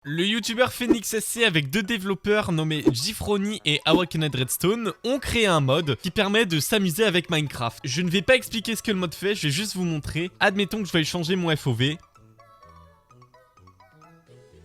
Le youtubeur Phoenix SC avec deux développeurs nommés Gifroni et Awakened Redstone ont créé un mode qui permet de s'amuser avec Minecraft. Je ne vais pas expliquer ce que le mode fait, je vais juste vous montrer. Admettons que je vais changer mon FOV.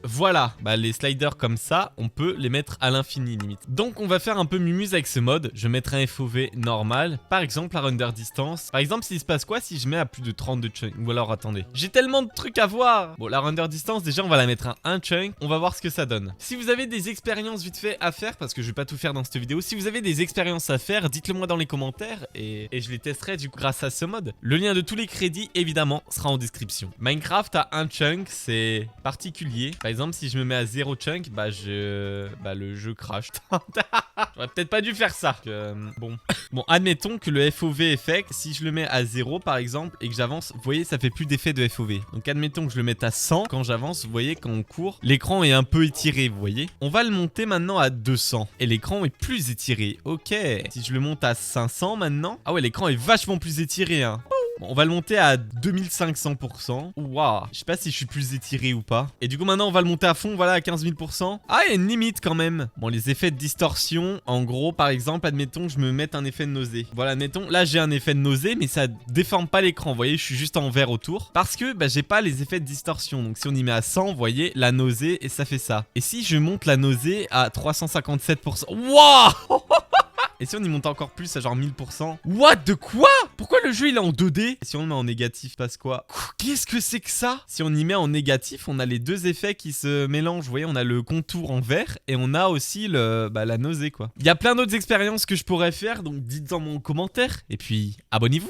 Voilà, les sliders comme ça, on peut les mettre à l'infini limite. Donc on va faire un peu mumuse avec ce mode. Je mettrai un FOV normal, par exemple la render distance. Par exemple, s'il se passe quoi si je mets à plus de 32 chunks? Ou alors attendez, j'ai tellement de trucs à voir. Bon, la render distance, déjà on va la mettre à 1 chunk. On va voir ce que ça donne. Si vous avez des expériences vite fait à faire, parce que je vais pas tout faire dans cette vidéo, si vous avez des expériences à faire, dites-le moi dans les commentaires et je les testerai du coup grâce à ce mode. Le lien de tous les crédits évidemment sera en description. Minecraft à 1 chunk, c'est particulier. Par exemple, si je me mets à 0 chunk, le jeu crash. J'aurais peut-être pas dû faire ça. Bon, admettons que le FOV effect, si je le mets à 0 par exemple et que j'avance, vous voyez, ça fait plus d'effet de FOV. Donc admettons que je le mette à 100. Quand j'avance, vous voyez, quand on court, l'écran est un peu étiré, vous voyez. On va le monter maintenant à 200 et l'écran est plus étiré. Ok. Si je le monte à 500 maintenant, ah ouais, l'écran est vachement plus étiré, hein. Bon, on va le monter à 2500%. Waouh, je sais pas si je suis plus étiré ou pas. Et du coup maintenant on va le monter à fond, voilà, à 15 000%. Ah, il y a une limite quand même. Bon, les effets de distorsion, en gros, par exemple, admettons que je me mette un effet de nausée. Voilà, admettons, là j'ai un effet de nausée, mais ça déforme pas l'écran, vous voyez, je suis juste en vert autour. Parce que j'ai pas les effets de distorsion. Donc si on y met à 100, vous voyez, la nausée, et ça fait ça. Et si je monte la nausée à 357%. Waouh. Et si on y monte encore plus à genre 1000%? What? De quoi? Pourquoi le jeu il est en 2D? Et si on le met en négatif, passe quoi? Qu'est-ce que c'est que ça? Si on y met en négatif, on a les deux effets qui se mélangent. Vous voyez, on a le contour en vert et on a aussi la nausée quoi. Il y a plein d'autres expériences que je pourrais faire, donc dites-en en commentaire. Et puis, abonnez-vous.